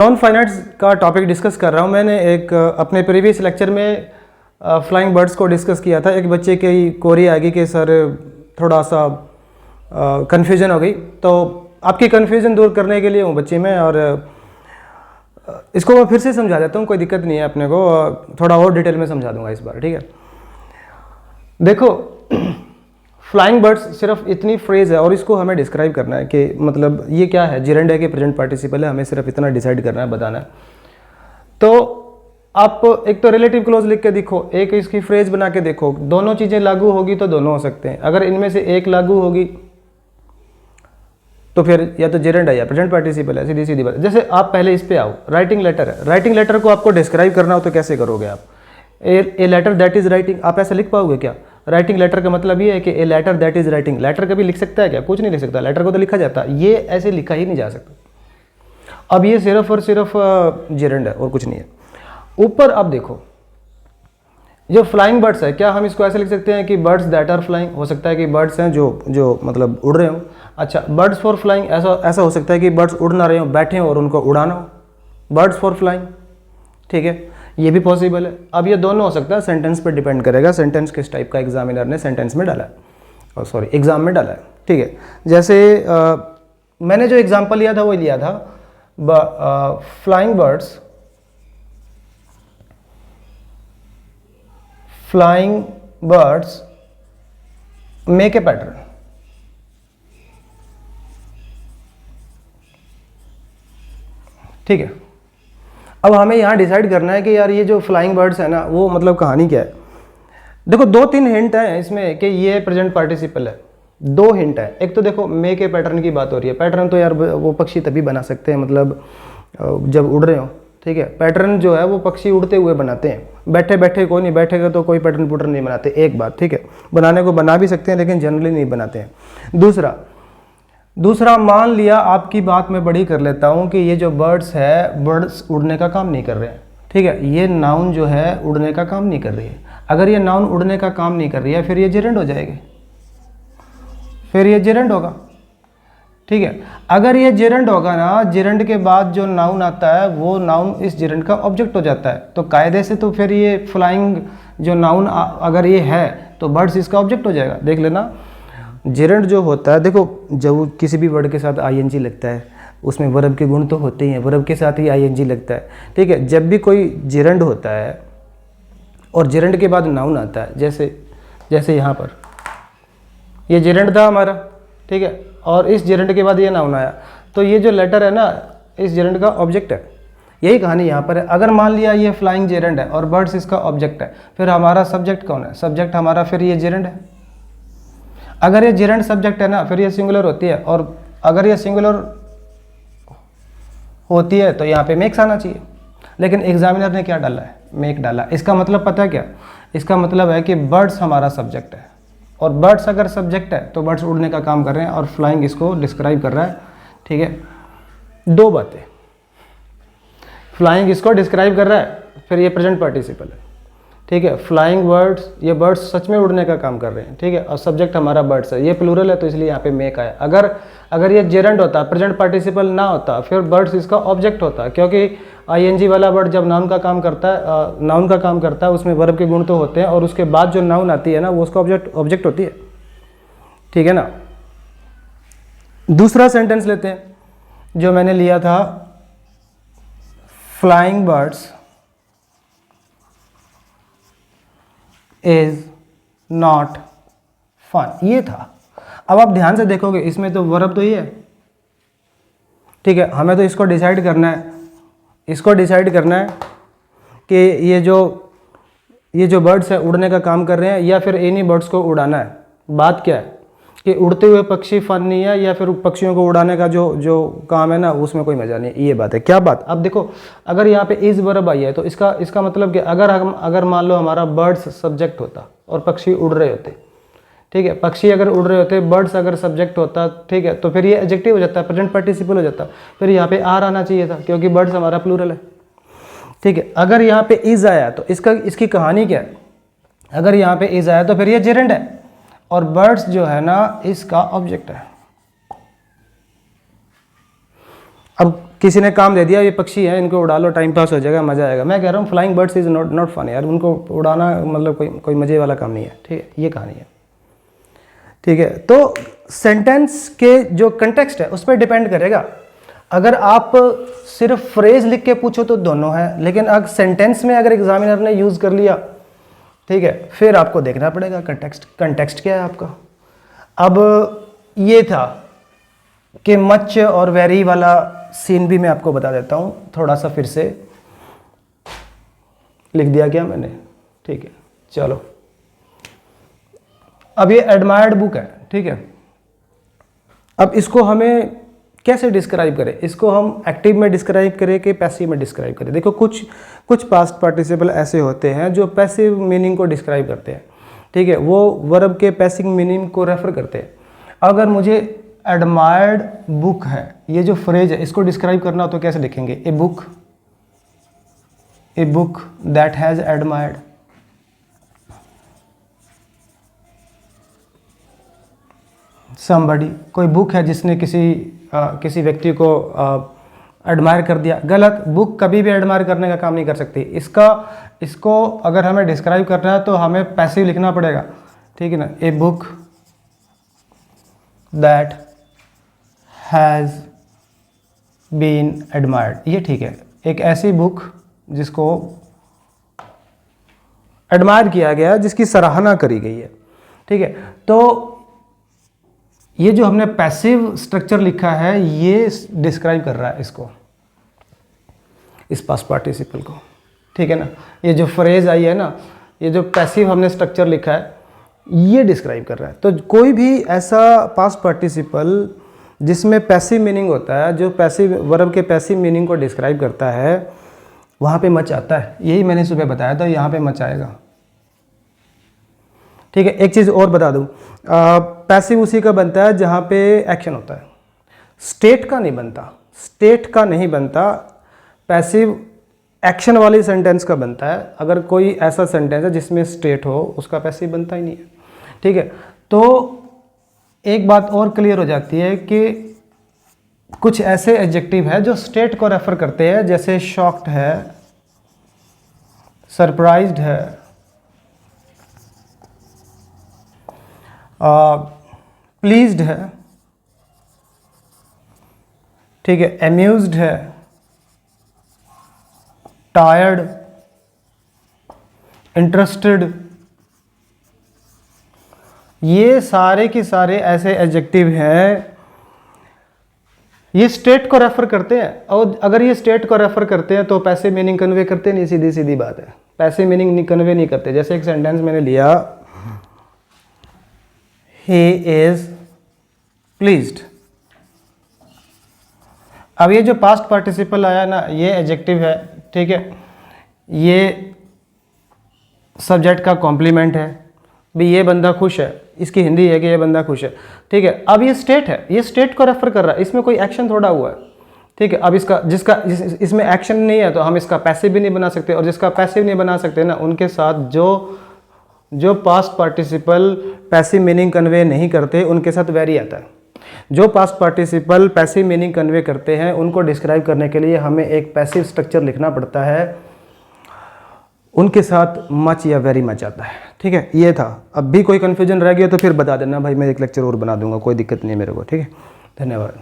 Non finites का topic discuss कर रहा हूँ। मैंने एक अपने प्रीवियस लेक्चर में फ्लाइंग बर्ड्स को डिस्कस किया था। एक बच्चे की क्वेरी आ गई कि सर थोड़ा सा कन्फ्यूज़न हो गई, तो आपकी कन्फ्यूज़न दूर करने के लिए हूँ बच्चे में, और इसको मैं फिर से समझा देता हूँ, कोई दिक्कत नहीं है अपने को, थोड़ा और डिटेल में समझा दूंगा इस बार, ठीक है। देखो फ्लाइंग बर्ड्स सिर्फ इतनी फ्रेज है और इसको हमें डिस्क्राइब करना है कि मतलब ये क्या है, जिरेंड है कि प्रेजेंट पार्टिसिपल है, हमें सिर्फ इतना डिसाइड करना है, बताना है। तो आप एक तो रिलेटिव क्लोज लिख के देखो, एक इसकी फ्रेज बना के देखो, दोनों चीज़ें लागू होगी तो दोनों हो सकते हैं। अगर इनमें से एक लागू होगी तो फिर या तो जिरेंड है या प्रेजेंट पार्टिसिपल है, सीधी सीधी बात। जैसे आप पहले इस पे आओ, राइटिंग लेटर है, राइटिंग लेटर को आपको डिस्क्राइब करना हो तो कैसे करोगे आप? A letter that is writing, आप ऐसे लिख पाओगे क्या? राइटिंग लेटर का मतलब ये है कि a letter that is writing. Letter कभी लिख सकता है क्या? कुछ नहीं लिख सकता, लेटर को तो लिखा जाता है, ये ऐसे लिखा ही नहीं जा सकता। अब ये सिर्फ और सिर्फ जिरेंड है और कुछ नहीं है। ऊपर आप देखो, जो फ्लाइंग बर्ड्स है, क्या हम इसको ऐसे लिख सकते हैं कि बर्ड्स दैट आर फ्लाइंग? हो सकता है कि बर्ड्स हैं जो मतलब उड़ रहे हो। अच्छा, बर्ड्स फॉर फ्लाइंग, ऐसा हो सकता है कि बर्ड्स उड़ ना रहे हो, बैठे हो और उनको उड़ाना हो, बर्ड्स फॉर फ्लाइंग, ठीक है, ये भी पॉसिबल है। अब ये दोनों हो सकता है, सेंटेंस पे डिपेंड करेगा, सेंटेंस किस टाइप का एग्जामिनर ने सेंटेंस में डाला है, और सॉरी एग्जाम में डाला है, ठीक है। जैसे मैंने जो एग्जाम्पल लिया था वो लिया था flying birds make a pattern. ठीक है, अब हमें यहाँ डिसाइड करना है कि यार ये जो फ्लाइंग बर्ड्स है ना, वो मतलब कहानी क्या है। देखो दो तीन हिंट हैं इसमें कि ये प्रेजेंट पार्टिसिपल है। दो हिंट है। एक तो देखो मेक ए पैटर्न की बात हो रही है। पैटर्न तो यार वो पक्षी तभी बना सकते हैं मतलब जब उड़ रहे हो, ठीक है। पैटर्न जो है वो पक्षी उड़ते हुए बनाते हैं, बैठे बैठे कोई नहीं बैठेगा तो कोई पैटर्न पुटर्न नहीं बनाते, एक बात, ठीक है। बनाने को बना भी सकते हैं लेकिन जनरली नहीं बनाते हैं। दूसरा मान लिया, आपकी बात मैं बड़ी कर लेता हूँ कि ये जो बर्ड्स है, बर्ड्स उड़ने का काम नहीं कर रहे हैं, ठीक है। ये नाउन जो है उड़ने का काम नहीं कर रही है। अगर ये नाउन उड़ने का काम नहीं कर रही है फिर ये जिरेंड हो जाएगी, फिर ये जिरेंड होगा, ठीक है। अगर ये जिरेंड होगा ना, जिरेंड के बाद जो नाउन आता है वो नाउन इस जिरेंड का ऑब्जेक्ट हो जाता है। तो कायदे से तो फिर ये फ्लाइंग जो नाउन अगर ये है तो बर्ड्स इसका ऑब्जेक्ट हो जाएगा। देख लेना, जिरेंड जो होता है, देखो जब किसी भी वर्ड के साथ आईएनजी लगता है उसमें वर्ब के गुण तो होते ही हैं, वर्ब के साथ ही आईएनजी लगता है, ठीक है। जब भी कोई जिरेंड होता है और जिरेंड के बाद नाउन आता है, जैसे यहाँ पर ये जिरेंड था हमारा, ठीक है, और इस जिरेंड के बाद ये नाउन आया, तो ये जो लेटर है ना इस जिरेंड का ऑब्जेक्ट है। यही कहानी यहाँ पर है। अगर मान लिया ये फ्लाइंग जिरेंड है और बर्ड्स इसका ऑब्जेक्ट है, फिर हमारा सब्जेक्ट कौन है? सब्जेक्ट हमारा फिर ये जिरेंड है। अगर ये जिरेंड सब्जेक्ट है ना, फिर ये सिंगुलर होती है, और अगर ये सिंगुलर होती है तो यहाँ पे मेक्स आना चाहिए, लेकिन एग्जामिनर ने क्या डाला है? मेक डाला। इसका मतलब पता है क्या? इसका मतलब है कि बर्ड्स हमारा सब्जेक्ट है, और बर्ड्स अगर सब्जेक्ट है तो बर्ड्स उड़ने का काम कर रहे हैं और फ्लाइंग इसको डिस्क्राइब कर रहा है, ठीक है। दो बातें, फ्लाइंग इसको डिस्क्राइब कर रहा है, फिर ये प्रेजेंट पार्टिसिपल है, ठीक है। फ्लाइंग बर्ड्स, ये बर्ड्स सच में उड़ने का काम कर रहे हैं, ठीक है, और सब्जेक्ट हमारा बर्ड्स है। ये प्लूरल है तो इसलिए यहाँ पे मेक आया। अगर ये जेरेंड होता, प्रेजेंट पार्टिसिपल ना होता, फिर बर्ड्स इसका ऑब्जेक्ट होता, क्योंकि आईएनजी वाला वर्ड जब नाउन का काम करता है उसमें वर्ब के गुण तो होते हैं, और उसके बाद जो नाउन आती है ना वो उसका ऑब्जेक्ट होती है, ठीक है ना। दूसरा सेंटेंस लेते हैं जो मैंने लिया था, flying birds is not fun, ये था। अब आप ध्यान से देखोगे इसमें तो वर्ब तो ये है, ठीक है। हमें तो इसको डिसाइड करना है कि ये जो बर्ड्स है उड़ने का काम कर रहे हैं या फिर इन्हीं बर्ड्स को उड़ाना है। बात क्या है कि उड़ते हुए पक्षी फन नहीं है, या फिर पक्षियों को उड़ाने का जो काम है ना उसमें कोई मजा नहीं है, ये बात है। क्या बात? अब देखो, अगर यहाँ पे इज वर्ब आई है तो इसका मतलब कि अगर मान लो हमारा बर्ड्स सब्जेक्ट होता और पक्षी उड़ रहे होते, ठीक है, पक्षी अगर उड़ रहे होते, बर्ड्स अगर सब्जेक्ट होता, ठीक है, तो फिर ये एडजेक्टिव हो जाता, प्रेजेंट पार्टिसिपल हो जाता, फिर यहाँ पे आर आना चाहिए था क्योंकि बर्ड्स हमारा प्लूरल है, ठीक है। अगर यहाँ पे इज आया तो इसकी कहानी क्या है? अगर यहाँ पे इज आया तो फिर ये जेरेंड है और बर्ड्स जो है ना इसका ऑब्जेक्ट है। अब किसी ने काम दे दिया, ये पक्षी है, इनको उड़ा लो, टाइम पास हो जाएगा, मज़ा आएगा। मैं कह रहा हूँ flying birds is not fun यार, उनको उड़ाना मतलब कोई मज़े वाला काम नहीं है, ठीक है, ये कहानी है, ठीक है। तो सेंटेंस के जो कंटेक्स्ट है उस पर डिपेंड करेगा। अगर आप सिर्फ फ्रेज लिख के पूछो तो दोनों है, लेकिन अगर सेंटेंस में अगर एग्जामिनर ने यूज़ कर लिया, ठीक है, फिर आपको देखना पड़ेगा कंटेक्स्ट क्या है आपका। अब ये था कि मच और वेरी वाला सीन भी मैं आपको बता देता हूँ थोड़ा सा, फिर से लिख दिया क्या मैंने, ठीक है। चलो, अब ये एडमायर्ड बुक है, ठीक है। अब इसको हमें कैसे डिस्क्राइब करें, इसको हम एक्टिव में डिस्क्राइब करें कि पैसिव में डिस्क्राइब करें। देखो कुछ पास्ट पार्टिसिपल ऐसे होते हैं जो पैसिव मीनिंग को डिस्क्राइब करते हैं, ठीक है, वो वर्ब के पैसिव मीनिंग को रेफर करते हैं। अगर मुझे एडमायर्ड बुक है, ये जो फ्रेज है, इसको डिस्क्राइब करना हो तो कैसे लिखेंगे, ए book that has admired. Somebody, कोई बुक है जिसने किसी व्यक्ति को एडमायर कर दिया। गलत, बुक कभी भी एडमायर करने का काम नहीं कर सकती। इसको अगर हमें डिस्क्राइब करना है तो हमें पैसिव लिखना पड़ेगा, ठीक है ना। A book that has been admired, ये ठीक है, एक ऐसी बुक जिसको एडमायर किया गया, जिसकी सराहना करी गई है, ठीक है। तो ये जो हमने पैसिव स्ट्रक्चर लिखा है, ये डिस्क्राइब कर रहा है इसको, इस पास्ट पार्टिसिपल को, ठीक है ना। ये जो फ्रेज आई है ना, ये जो पैसिव हमने स्ट्रक्चर लिखा है, ये डिस्क्राइब कर रहा है। तो कोई भी ऐसा पास्ट पार्टिसिपल जिसमें पैसिव मीनिंग होता है, जो पैसिव वर्ब के पैसिव मीनिंग को डिस्क्राइब करता है, वहाँ पे मच आता है। यही मैंने सुबह बताया था, यहाँ पे मच आएगा, ठीक है। एक चीज़ और बता दूँ, पैसिव उसी का बनता है जहाँ पे एक्शन होता है, स्टेट का नहीं बनता। पैसिव एक्शन वाली सेंटेंस का बनता है। अगर कोई ऐसा सेंटेंस है जिसमें स्टेट हो, उसका पैसिव बनता ही नहीं है, ठीक है। तो एक बात और क्लियर हो जाती है कि कुछ ऐसे एडजेक्टिव है जो स्टेट को रेफर करते हैं, जैसे शॉक्ड है, सरप्राइज्ड है, प्लीज्ड है, ठीक है, एम्यूज्ड है, टायर्ड, इंटरेस्टेड, ये सारे के सारे ऐसे एडजेक्टिव हैं, ये स्टेट को रेफर करते हैं। और अगर ये स्टेट को रेफर करते हैं तो पैसिव मीनिंग कन्वे करते नहीं, सीधी सीधी बात है, पैसिव मीनिंग कन्वे नहीं करते। जैसे एक सेंटेंस मैंने लिया, he is pleased। अब ये जो पास्ट पार्टिसिपल आया ना, ये एडजेक्टिव है, ठीक है, ये सब्जेक्ट का कॉम्प्लीमेंट है, भी ये बंदा खुश है, इसकी हिंदी है कि ये बंदा खुश है, ठीक है। अब ये स्टेट है, ये स्टेट को रेफर कर रहा है, इसमें कोई एक्शन थोड़ा हुआ है, ठीक है। अब इसमें एक्शन नहीं है तो हम इसका पैसिव भी नहीं बना सकते, और जिसका पैसिव नहीं बना सकते ना, उनके साथ जो past participle passive meaning convey नहीं करते, उनके साथ वेरी आता है। जो past participle passive meaning convey करते हैं, उनको डिस्क्राइब करने के लिए हमें एक पैसिव स्ट्रक्चर लिखना पड़ता है, उनके साथ मच या वेरी मच आता है, ठीक है। ये था। अब भी कोई कन्फ्यूजन रह गया तो फिर बता देना भाई, मैं एक लेक्चर और बना दूंगा, कोई दिक्कत नहीं है मेरे को, ठीक है। धन्यवाद।